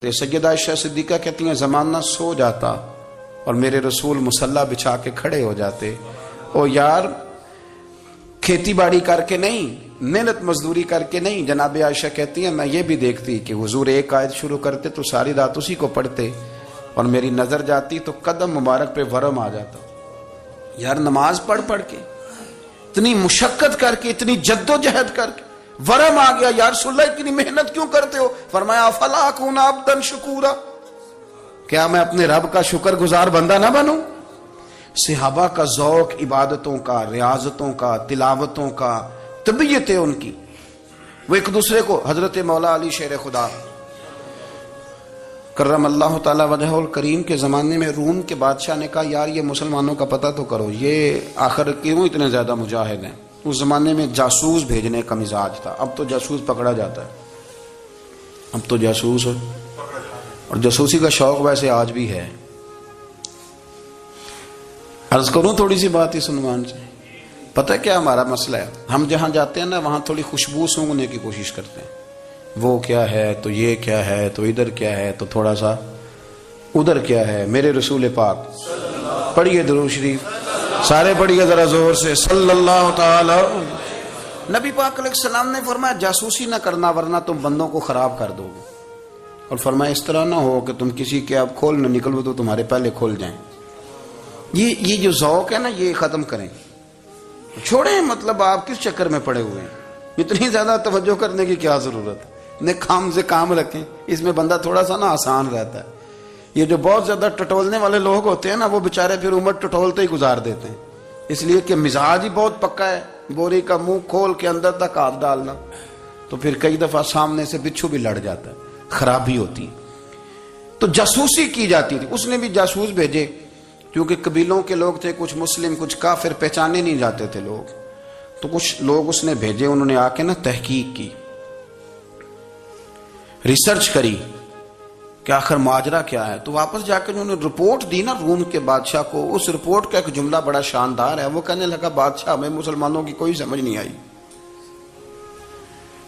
سیدہ عائشہ صدیقہ کہتی ہیں زمانہ سو جاتا اور میرے رسول مصلی بچھا کے کھڑے ہو جاتے. او یار کھیتی باڑی کر کے نہیں، محنت مزدوری کر کے نہیں. جناب عائشہ کہتی ہیں میں یہ بھی دیکھتی کہ حضور ایک آیت شروع کرتے تو ساری رات اسی کو پڑھتے اور میری نظر جاتی تو قدم مبارک پہ ورم آ جاتا. یار نماز پڑھ کے اتنی مشقت کر کے اتنی جد و جہد کر کے ورم آ گیا، یا رسول اللہ اتنی محنت کیوں کرتے ہو؟ فرمایا افلا اکون عبدا شکورا، کیا میں اپنے رب کا شکر گزار بندہ نہ بنوں؟ صحابہ کا ذوق عبادتوں کا، ریاضتوں کا، تلاوتوں کا، طبیعت ہے ان کی. وہ ایک دوسرے کو، حضرت مولا علی شیر خدا کرم اللہ تعالی وجہہ الکریم کے زمانے میں روم کے بادشاہ نے کہا یار یہ مسلمانوں کا پتہ تو کرو، یہ آخر کیوں اتنے زیادہ مجاہد ہیں؟ اس زمانے میں جاسوس بھیجنے کا مزاج تھا. اب تو جاسوس پکڑا جاتا ہے، اب تو جاسوس اور جاسوسی کا شوق ویسے آج بھی ہے. عرض کروں تھوڑی سی بات اس عنوان سے. پتہ کیا ہمارا مسئلہ ہے؟ ہم جہاں جاتے ہیں نا وہاں تھوڑی خوشبو سونگنے کی کوشش کرتے ہیں. وہ کیا ہے تو یہ کیا ہے تو ادھر کیا ہے تو تھوڑا سا ادھر کیا ہے. میرے رسول پاک پڑھیے درود شریف، سارے پڑھیے ذرا زور سے، صلی اللہ تعالی. نبی پاک علیہ السلام نے فرمایا جاسوسی نہ کرنا ورنہ تم بندوں کو خراب کر دو گے. اور فرمایا اس طرح نہ ہو کہ تم کسی کے آپ کھول نہ نکلو تو تمہارے پہلے کھول جائیں. یہ جو ذوق ہے نا یہ ختم کریں، چھوڑیں. مطلب آپ کس چکر میں پڑے ہوئے ہیں؟ اتنی زیادہ توجہ کرنے کی کیا ضرورت ہے؟ کام سے کام رکھیں، اس میں بندہ تھوڑا سا نا آسان رہتا ہے. یہ جو بہت زیادہ ٹٹولنے والے لوگ ہوتے ہیں نا وہ بےچارے پھر عمر ٹٹولتے ہی گزار دیتے ہیں، اس لیے کہ مزاج ہی بہت پکا ہے. بوری کا منہ کھول کے اندر تک ہاتھ ڈالنا تو پھر کئی دفعہ سامنے سے بچھو بھی لڑ جاتا ہے، خرابی ہوتی ہے. تو جاسوسی کی جاتی تھی. اس نے بھی جاسوس بھیجے کیونکہ قبیلوں کے لوگ تھے، کچھ مسلم کچھ کافر، پہچانے نہیں جاتے تھے لوگ. تو کچھ لوگ اس نے بھیجے، انہوں نے آ کے نا تحقیق کی، ریسرچ کری کہ آخر ماجرا کیا ہے. تو واپس جا کے انہوں نے رپورٹ دی نا روم کے بادشاہ کو. اس رپورٹ کا ایک جملہ بڑا شاندار ہے. وہ کہنے لگا بادشاہ ہمیں مسلمانوں کی کوئی سمجھ نہیں آئی،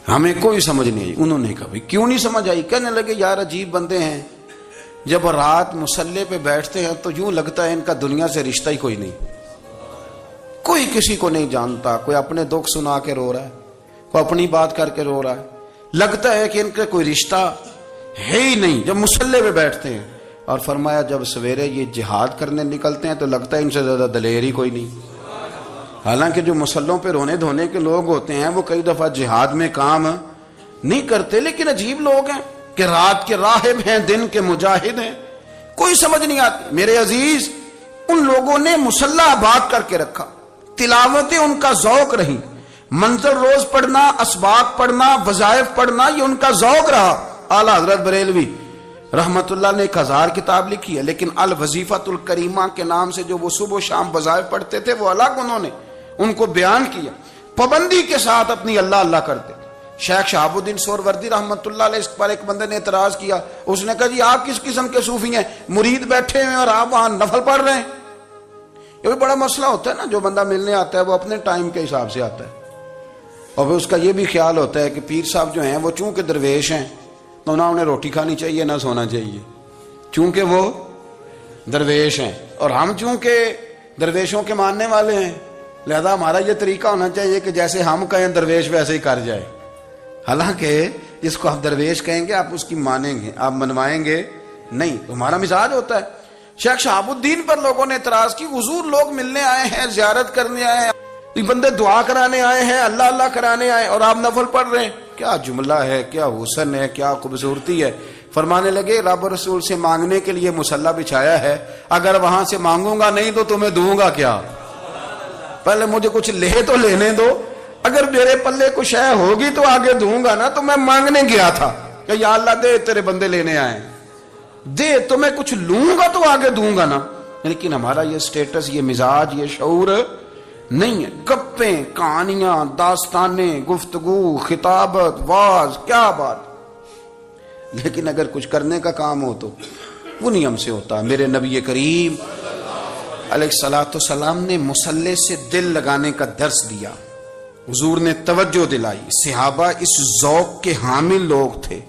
ہمیں کوئی سمجھ نہیں آئی. انہوں نے کہا کیوں نہیں سمجھ آئی؟ کہنے لگے یار عجیب بندے ہیں، جب رات مصلی پہ بیٹھتے ہیں تو یوں لگتا ہے ان کا دنیا سے رشتہ ہی کوئی نہیں، کوئی کسی کو نہیں جانتا. کوئی اپنے دکھ سنا کے رو رہا ہے، کوئی اپنی بات کر کے رو رہا ہے، لگتا ہے کہ ان کا کوئی رشتہ ہے ہی نہیں جب مصلی پہ بیٹھتے ہیں. اور فرمایا جب سویرے یہ جہاد کرنے نکلتے ہیں تو لگتا ہے ان سے زیادہ دلیر ہی کوئی نہیں. حالانکہ جو مصلوں پہ رونے دھونے کے لوگ ہوتے ہیں وہ کئی دفعہ جہاد میں کام نہیں کرتے، لیکن عجیب لوگ ہیں کہ رات کے راہب ہیں دن کے مجاہد ہیں، کوئی سمجھ نہیں آتی. میرے عزیز ان لوگوں نے مصلی آباد کر کے رکھا، تلاوتیں ان کا ذوق رہی، منظر روز پڑھنا، اسباق پڑھنا، وظائف پڑھنا، یہ ان کا ذوق رہا. اعلیٰ حضرت بریلوی رحمت اللہ نے 1000 کتاب لکھی ہے، لیکن الوظیفۃ الکریمہ کے نام سے جو وہ صبح و شام وظائف پڑھتے تھے وہ الگ انہوں نے ان کو بیان کیا، پابندی کے ساتھ اپنی اللہ اللہ کرتے. شیخ شہاب الدین سہروردی رحمت اللہ علیہ اس پر ایک بندے نے اعتراض کیا. اس نے کہا جی آپ کس قسم کے صوفی ہیں، مرید بیٹھے ہیں اور آپ وہاں نفل پڑھ رہے ہیں؟ یہ بھی بڑا مسئلہ ہوتا ہے نا. جو بندہ ملنے آتا ہے وہ اپنے ٹائم کے حساب سے آتا ہے، اور پھر اس کا یہ بھی خیال ہوتا ہے کہ پیر صاحب جو ہیں وہ چونکہ درویش ہیں تو نہ انہیں روٹی کھانی چاہیے نہ سونا چاہیے، چونکہ وہ درویش ہیں، اور ہم چونکہ درویشوں کے ماننے والے ہیں لہذا ہمارا یہ طریقہ ہونا چاہیے کہ جیسے ہم کہیں درویش ویسے ہی کر جائے. حالانکہ جس کو آپ درویش کہیں گے آپ اس کی مانیں گے، آپ منوائیں گے نہیں، تمہارا مزاج ہوتا ہے. شیخ شہاب الدین پر لوگوں نے اعتراض کی، حضور لوگ ملنے آئے ہیں، زیارت کرنے آئے ہیں، یہ بندے دعا کرانے آئے ہیں، اللہ اللہ کرانے آئے اور آپ نفل پڑھ رہے ہیں. کیا جملہ ہے، کیا حسن ہے، کیا خوبصورتی ہے. فرمانے لگے رب رسول سے مانگنے کے لیے مصلی بچھایا ہے، اگر وہاں سے مانگوں گا نہیں تو تمہیں دوں گا کیا؟ پہلے مجھے کچھ لے تو لینے دو، اگر میرے پلے کچھ ہے ہوگی تو آگے دوں گا نا. تو میں مانگنے گیا تھا کہ یا اللہ دے تیرے بندے لینے آئے، دے تو میں کچھ لوں گا تو آگے دوں گا نا. لیکن ہمارا یہ سٹیٹس، یہ مزاج، یہ شعور نہیں ہے. گپیں، کہانیاں، داستانیں، گفتگو، خطابت، واز، کیا بات. لیکن اگر کچھ کرنے کا کام ہو تو وہ نہیں ہم سے ہوتا. میرے نبی کریم علیہ الصلوۃ والسلام نے مصلی سے دل لگانے کا درس دیا، حضور نے توجہ دلائی. صحابہ اس ذوق کے حامل لوگ تھے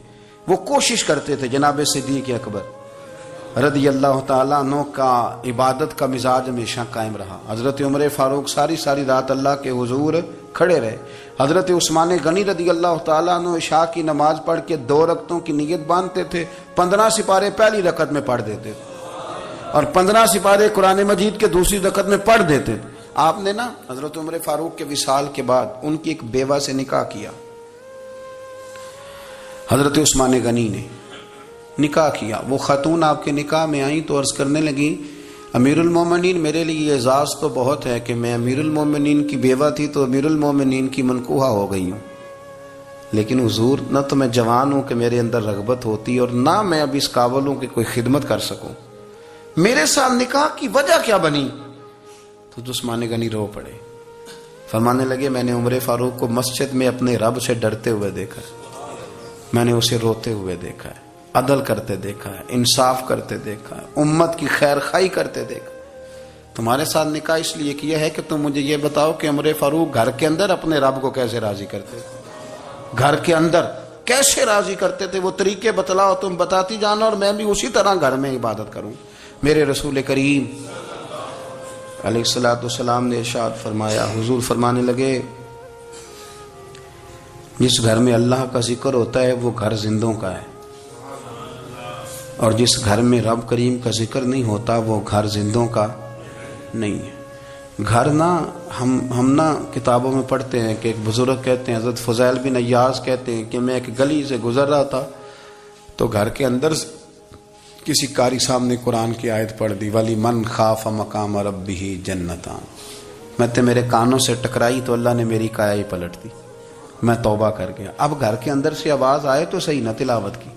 وہ کوشش کرتے تھے جناب صدیق اکبر رضی اللہ تعالیٰ عنہ کا عبادت کا مزاج ہمیشہ قائم رہا. حضرت عمر فاروق ساری رات اللہ کے حضور کھڑے رہے. حضرت عثمان غنی رضی اللہ تعالیٰ عنہ عشاء کی نماز پڑھ کے 2 رکعتوں کی نیت باندھتے تھے, 15 سپارے پہلی رکعت میں پڑھ دیتے تھے اور 15 سپارے قرآن مجید کے دوسری رکعت میں پڑھ دیتے تھے. آپ نے نا حضرت عمر فاروق کے وصال کے بعد ان کی ایک بیوہ سے نکاح کیا. حضرت عثمان غنی نے نکاح کیا. وہ خاتون آپ کے نکاح میں آئیں تو عرض کرنے لگی امیر المومنین میرے لیے اعزاز تو بہت ہے کہ میں امیر المومنین کی بیوہ تھی تو امیر المومنین کی منکوحہ ہو گئی ہوں, لیکن حضور نہ تو میں جوان ہوں کہ میرے اندر رغبت ہوتی اور نہ میں اب اس قابل ہوں کہ کوئی خدمت کر سکوں, میرے ساتھ نکاح کی وجہ کیا بنی؟ تو عثمان غنی رو پڑے. فرمانے لگے میں نے عمر فاروق کو مسجد میں اپنے رب سے ڈرتے ہوئے دیکھا ہے, میں نے اسے روتے ہوئے دیکھا ہے, عدل کرتے دیکھا ہے, انصاف کرتے دیکھا ہے, امت کی خیر خواہی کرتے دیکھا. تمہارے ساتھ نکاح اس لیے کیا ہے کہ تم مجھے یہ بتاؤ کہ عمر فاروق گھر کے اندر اپنے رب کو کیسے راضی کرتے تھے, گھر کے اندر کیسے راضی کرتے تھے, وہ طریقے بتلاؤ, تم بتاتی جانا اور میں بھی اسی طرح گھر میں عبادت کروں. میرے رسول کریم علیہ الصلوۃ والسلام نے ارشاد فرمایا, حضور فرمانے لگے جس گھر میں اللہ کا ذکر ہوتا ہے وہ گھر زندوں کا ہے, اور جس گھر میں رب کریم کا ذکر نہیں ہوتا وہ گھر زندوں کا نہیں ہے. گھر نا ہم نا کتابوں میں پڑھتے ہیں کہ ایک بزرگ کہتے ہیں, حضرت فضیل بن ایاز کہتے ہیں کہ میں ایک گلی سے گزر رہا تھا تو گھر کے اندر کسی قاری صاحب نے قرآن کی آیت پڑھ دی, ولی من خاف مقام ربہ جنتان. میں تے میرے کانوں سے ٹکرائی تو اللہ نے میری کایا ہی پلٹ دی, میں توبہ کر گیا. اب گھر کے اندر سے آواز آئے تو صحیح نہ تلاوت کی,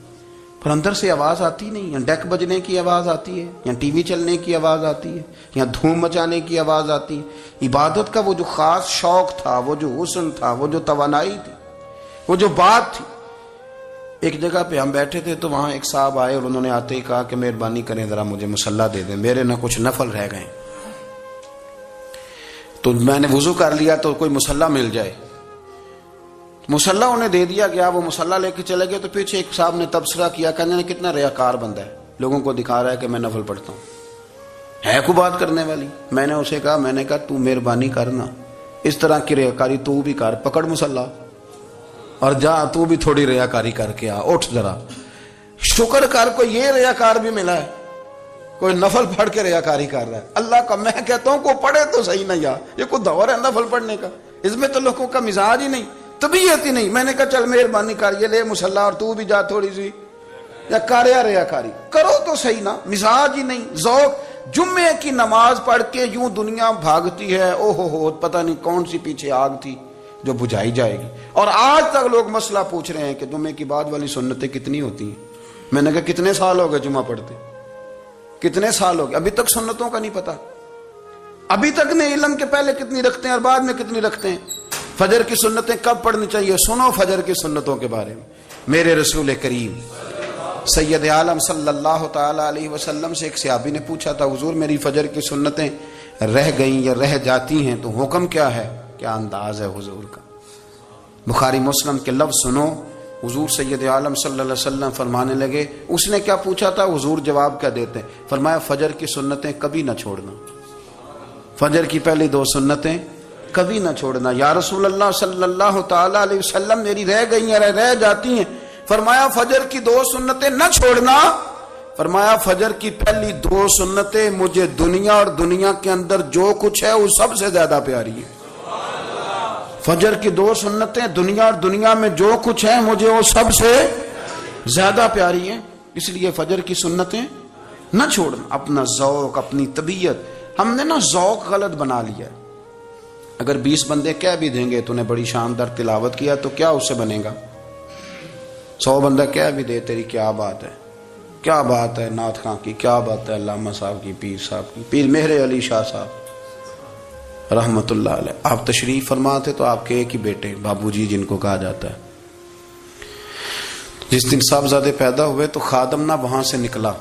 پر اندر سے آواز آتی نہیں, یا ڈیک بجنے کی آواز آتی ہے, یا ٹی وی چلنے کی آواز آتی ہے, یا دھوم مچانے کی آواز آتی ہے. عبادت کا وہ جو خاص شوق تھا, وہ جو حسن تھا, وہ جو توانائی تھی, وہ جو بات تھی. ایک جگہ پہ ہم بیٹھے تھے تو وہاں ایک صاحب آئے اور انہوں نے آتے ہی کہا کہ مہربانی کریں ذرا مجھے مصلی دے دیں, میرے نہ کچھ نفل رہ گئے. تو میں نے وضو کر لیا تو کوئی مصلی مل جائے. مصلی انہیں دے دیا گیا, وہ مصلی لے کے چلے گئے تو پیچھے ایک صاحب نے تبصرہ کیا, کہنے کتنا ریاکار بندہ ہے, لوگوں کو دکھا رہا ہے کہ میں نفل پڑھتا ہوں, ہے کوئی بات کرنے والی. میں نے اسے کہا, میں نے کہا تو مہربانی کرنا اس طرح کی ریاکاری تو بھی کر, پکڑ مصلی اور جا تو بھی تھوڑی ریاکاری کر کے آ, اٹھ ذرا شکر کر, کوئی یہ ریاکار بھی ملا ہے, کوئی نفل پڑھ کے ریاکاری کر رہا ہے. اللہ کا میں کہتا ہوں کو پڑھے تو صحیح نہیں, یہ کوئی دور ہے نفل پڑھنے کا, اس میں تو لوگوں کا مزاج ہی نہیں, طبیعت ہی نہیں. میں نے کہا چل مہربانی کر, یہ لے مصلی اور تو بھی جا تھوڑی سی یا کر یا ریاکاری کرو تو صحیح نا, مزاج ہی نہیں, ذوق. جمعے کی نماز پڑھ کے یوں دنیا بھاگتی ہے, او ہو پتہ نہیں کون سی پیچھے آگ تھی جو بجھائی جائے گی. اور آج تک لوگ مسئلہ پوچھ رہے ہیں کہ جمعے کی بعد والی سنتیں کتنی ہوتی ہیں. میں نے کہا کتنے سال ہو گئے جمعہ پڑھتے, کتنے سال ہو گئے, ابھی تک سنتوں کا نہیں پتا, ابھی تک نے علم کے پہلے کتنی رکھتے ہیں اور بعد میں کتنی رکھتے ہیں. فجر کی سنتیں کب پڑھنی چاہیے, سنو فجر کی سنتوں کے بارے میں. میرے رسول کریم سید عالم صلی اللہ تعالی علیہ وسلم سے ایک صحابی نے پوچھا تھا, حضور میری فجر کی سنتیں رہ گئیں یا رہ جاتی ہیں تو حکم کیا ہے, کیا انداز ہے حضور کا. بخاری مسلم کے لفظ سنو, حضور سید عالم صلی اللہ علیہ وسلم فرمانے لگے, اس نے کیا پوچھا تھا, حضور جواب کیا دیتے ہیں, فرمایا فجر کی سنتیں کبھی نہ چھوڑنا, فجر کی پہلی 2 سنتیں کبھی نہ چھوڑنا. یا رسول اللہ صلی اللہ تعالی علیہ وسلم میری رہ گئی ہیں, رہ جاتی ہیں. فرمایا فجر کی 2 سنتیں نہ چھوڑنا, فرمایا فجر کی پہلی 2 سنتیں مجھے دنیا اور دنیا کے اندر جو کچھ ہے وہ سب سے زیادہ پیاری ہے. فجر کی 2 سنتیں دنیا اور دنیا میں جو کچھ ہے مجھے وہ سب سے زیادہ پیاری ہیں, اس لیے فجر کی سنتیں نہ چھوڑنا. اپنا ذوق, اپنی طبیعت, ہم نے نا ذوق غلط بنا لیا ہے. اگر 20 بندے کہہ بھی دیں گے تو نے بڑی شاندار تلاوت کیا تو کیا اس سے بنے گا, 100 بندہ کہہ بھی دے تیری کیا بات ہے, کیا بات ہے نعت خاں کی, کیا بات ہے علامہ صاحب کی, پیر صاحب کی, پیر مہر علی شاہ صاحب رحمت اللہ علیہ. آپ تشریف فرما تھے تو آپ کے ایک ہی بیٹے بابو جی جن کو کہا جاتا ہے, جس دن صاحبزادے پیدا ہوئے تو خادم نہ وہاں سے نکلا.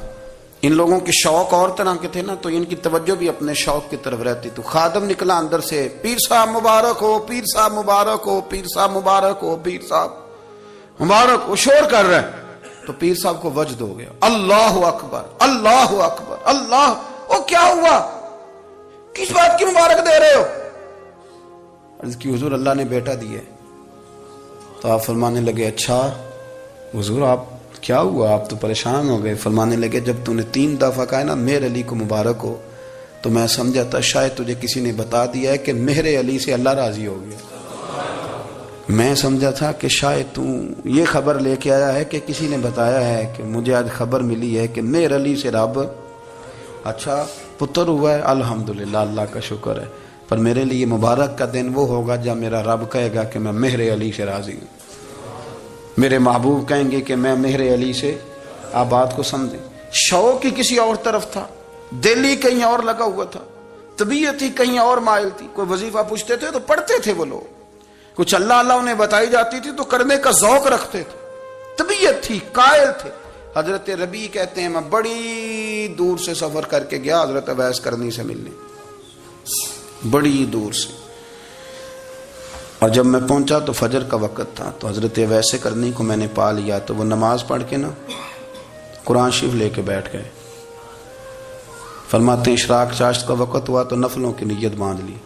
ان لوگوں کے شوق اور طرح کے تھے نا, تو ان کی توجہ بھی اپنے شوق کی طرف رہتی. تو خادم نکلا اندر سے, پیر صاحب مبارک ہو, پیر صاحب مبارک ہو, پیر صاحب مبارک ہو, پیر صاحب مبارک ہو, شور کر رہے ہیں. تو پیر صاحب کو وجد ہو گیا، اللہ اکبر اللہ اکبر اللہ، او کیا ہوا، کس بات کی مبارک دے رہے ہو؟ عرض کی حضور اللہ نے بیٹا دیا ہے۔ تو آپ فرمانے لگے اچھا حضور آپ کیا ہوا، آپ تو پریشان ہو گئے۔ فرمانے لگے جب تو نے 3 دفعہ کہا نا مہر علی کو مبارک ہو، تو میں سمجھا تھا شاید تجھے کسی نے بتا دیا ہے کہ مہر علی سے اللہ راضی ہو گیا۔ میں سمجھا تھا کہ شاید تو یہ خبر لے کے آیا ہے کہ کسی نے بتایا ہے کہ مجھے آج خبر ملی ہے کہ مہر علی سے رب اچھا پتر ہوا ہے، الحمدللہ اللہ کا شکر ہے، پر میرے لیے مبارک کا دن وہ ہوگا جب میرا رب کہے گا کہ میں مہر علی سے راضی ہوں، میرے محبوب کہیں گے کہ میں مہر علی سے۔ آپ بات کو سمجھیں، شوق ہی کسی اور طرف تھا، دل ہی کہیں اور لگا ہوا تھا، طبیعت ہی کہیں اور مائل تھی۔ کوئی وظیفہ پوچھتے تھے تو پڑھتے تھے وہ لوگ، کچھ اللہ اللہ انہیں بتائی جاتی تھی تو کرنے کا ذوق رکھتے تھے، طبیعت تھی، قائل تھے۔ حضرت ربیع کہتے ہیں میں بڑی دور سے سفر کر کے گیا حضرت اویس کرنی سے ملنے، بڑی دور سے، اور جب میں پہنچا تو فجر کا وقت تھا، تو حضرت اویس کرنی کو میں نے پا لیا، تو وہ نماز پڑھ کے نا قرآن شریف لے کے بیٹھ گئے۔ فرماتے ہیں اشراق چاشت کا وقت ہوا تو نفلوں کی نیت باندھ لی۔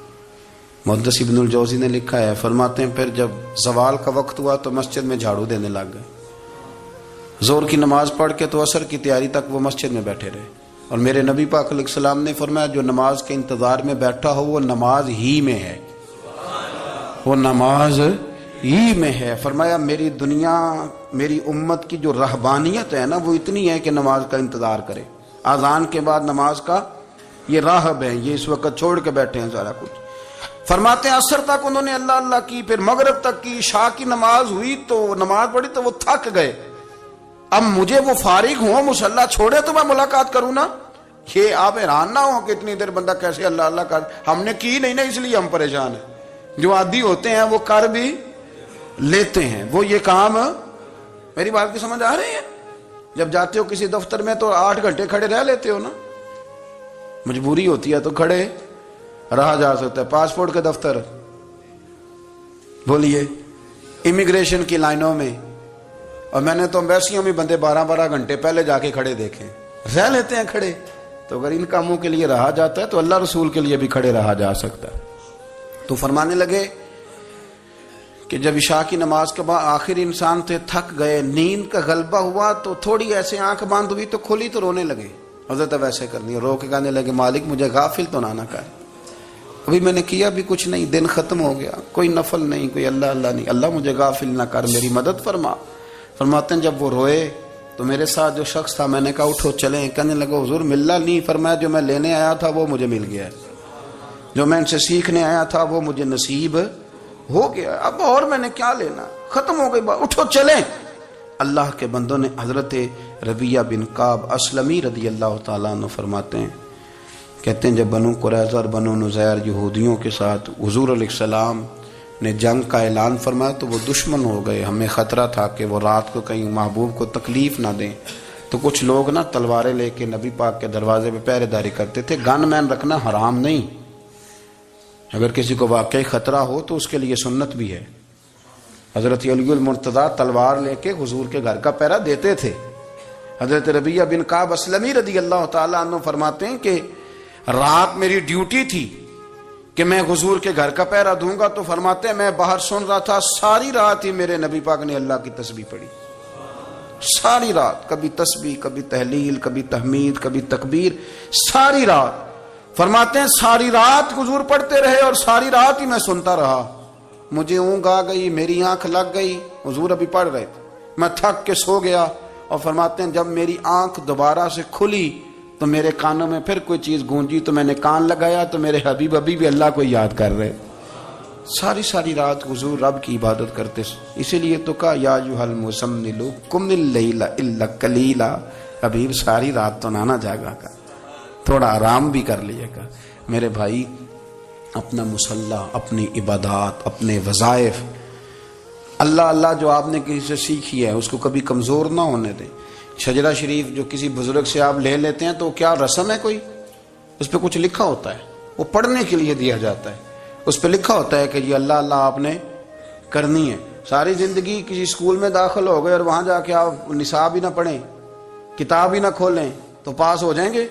محدث ابن الجوزی نے لکھا ہے، فرماتے ہیں پھر جب زوال کا وقت ہوا تو مسجد میں جھاڑو دینے لگ گئے، زور کی نماز پڑھ کے تو عصر کی تیاری تک وہ مسجد میں بیٹھے رہے۔ اور میرے نبی پاک علیہ السلام نے فرمایا جو نماز کے انتظار میں بیٹھا ہو وہ نماز ہی میں ہے، وہ نماز ہی میں ہے۔ فرمایا میری دنیا میری امت کی جو رہبانیت ہے نا وہ اتنی ہے کہ نماز کا انتظار کرے، اذان کے بعد نماز کا یہ راہب ہے، یہ اس وقت چھوڑ کے بیٹھے ہیں سارا کچھ۔ فرماتے ہیں عصر تک انہوں نے اللہ اللہ کی، پھر مغرب تک کی، عشاء کی نماز ہوئی تو نماز پڑھی تو وہ تھک گئے، اب مجھے وہ فارغ ہوں مصلی چھوڑے تو میں ملاقات کروں نا۔ یہ آپ حیران نہ ہو کہ اتنی دیر بندہ کیسے اللہ اللہ کر، ہم نے کی نہیں نا اس لیے ہم پریشان ہیں، جو عادی ہوتے ہیں وہ کر بھی لیتے ہیں، وہ یہ کام، میری بات کی سمجھ آ رہی ہے؟ جب جاتے ہو کسی دفتر میں تو 8 گھنٹے کھڑے رہ لیتے ہو نا، مجبوری ہوتی ہے تو کھڑے رہا جا سکتا ہے۔ پاسپورٹ کے دفتر بولیے، امیگریشن کی لائنوں میں، اور میں نے تو امبیسیوں میں بندے 12 گھنٹے پہلے جا کے کھڑے دیکھے، رہ لیتے ہیں کھڑے۔ تو اگر ان کاموں کے لیے رہا جاتا ہے تو اللہ رسول کے لیے بھی کھڑے رہا جا سکتا ہے۔ تو فرمانے لگے کہ جب عشاء کی نماز کے بعد آخر انسان تھے، تھک گئے، نیند کا غلبہ ہوا تو تھوڑی ایسے آنکھ بند ہوئی تو کھولی تو رونے لگے۔ حضرت ویسے کرنی رو کے کہنے لگے مالک مجھے غافل تو نہ کر، ابھی میں نے کیا بھی کچھ نہیں، دن ختم ہو گیا، کوئی نفل نہیں، کوئی اللہ اللہ نہیں، اللہ مجھے غافل نہ کر، میری مدد فرما۔ فرماتے ہیں جب وہ روئے تو میرے ساتھ جو شخص تھا میں نے کہا اٹھو چلیں، کہنے لگا حضور ملنا نہیں، فرمایا جو میں لینے آیا تھا وہ مجھے مل گیا ہے، جو میں ان سے سیکھنے آیا تھا وہ مجھے نصیب ہو گیا، اب اور میں نے کیا لینا، ختم ہو گئی بات، اٹھو چلیں۔ اللہ کے بندوں نے حضرت ربیعہ بن کعب اسلمی رضی اللہ تعالیٰ عنہ فرماتے ہیں، کہتے ہیں جب بنو قریظہ اور بنو نذیر یہودیوں کے ساتھ حضور علیہ السلام نے جنگ کا اعلان فرمایا تو وہ دشمن ہو گئے، ہمیں خطرہ تھا کہ وہ رات کو کہیں محبوب کو تکلیف نہ دیں، تو کچھ لوگ نا تلواریں لے کے نبی پاک کے دروازے پہ پہرے داری کرتے تھے۔ گن مین رکھنا حرام نہیں، اگر کسی کو واقعی خطرہ ہو تو اس کے لیے سنت بھی ہے۔ حضرت علی المرتضیٰ تلوار لے کے حضور کے گھر کا پہرا دیتے تھے۔ حضرت ربیعہ بن کعب اسلمی رضی اللہ تعالیٰ عنہ فرماتے ہیں کہ رات میری ڈیوٹی تھی کہ میں حضور کے گھر کا پہرا دوں گا، تو فرماتے ہیں میں باہر سن رہا تھا، ساری رات ہی میرے نبی پاک نے اللہ کی تسبیح پڑھی، ساری رات، کبھی تسبیح، کبھی تحلیل، کبھی تحمید، کبھی تکبیر، ساری رات۔ فرماتے ہیں ساری رات حضور پڑھتے رہے اور ساری رات ہی میں سنتا رہا، مجھے اونگ آ گئی، میری آنکھ لگ گئی، حضور ابھی پڑھ رہے تھے، میں تھک کے سو گیا۔ اور فرماتے ہیں جب میری آنکھ دوبارہ سے کھلی تو میرے کانوں میں پھر کوئی چیز گونجی تو میں نے کان لگایا تو میرے حبیب ابھی بھی اللہ کو یاد کر رہے، ساری رات حضور رب کی عبادت کرتے۔ اسی لیے تو کہا یا ایھا المزمل قم اللیل الا قلیلا، حبیب ساری رات تو نہ جاگا کا، تھوڑا آرام بھی کر لیے گا۔ میرے بھائی اپنا مصلی، اپنی عبادات، اپنے وظائف، اللہ اللہ جو آپ نے کسی سے سیکھی ہے اس کو کبھی کمزور نہ ہونے دیں۔ شجرہ شریف جو کسی بزرگ سے آپ لے لیتے ہیں تو کیا رسم ہے کوئی؟ اس پہ کچھ لکھا ہوتا ہے، وہ پڑھنے کے لیے دیا جاتا ہے، اس پہ لکھا ہوتا ہے کہ یہ اللہ اللہ آپ نے کرنی ہے۔ ساری زندگی کسی اسکول میں داخل ہو گئے اور وہاں جا کے آپ نصاب ہی نہ پڑھیں، کتاب ہی نہ کھولیں تو پاس ہو جائیں گے؟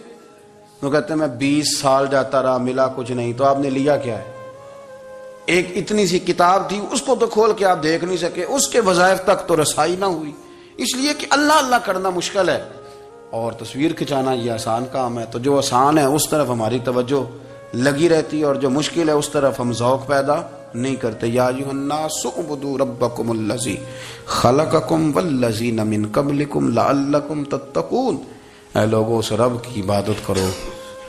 وہ کہتے ہیں میں 20 سال جاتا رہا ملا کچھ نہیں. تو آپ نے لیا کیا ہے؟ ایک اتنی سی کتاب تھی، اس کو تو کھول کے آپ دیکھ نہیں سکے، اس کے وظائف تک تو رسائی نہ ہوئی. اس لیے کہ اللہ اللہ کرنا مشکل ہے اور تصویر کھچانا یہ آسان کام ہے. تو جو آسان ہے اس طرف ہماری توجہ لگی رہتی ہے اور جو مشکل ہے اس طرف ہم ذوق پیدا نہیں کرتے. یا ایھا الناس اعبدوا ربکم الذی خلقکم والذین من قبلکم لعلکم تتقون. اے لوگوں اس رب کی عبادت کرو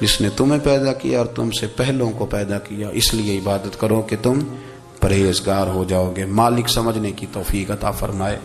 جس نے تمہیں پیدا کیا اور تم سے پہلوں کو پیدا کیا، اس لیے عبادت کرو کہ تم پرہیزگار ہو جاؤ گے. مالک سمجھنے کی توفیق عطا فرمائے.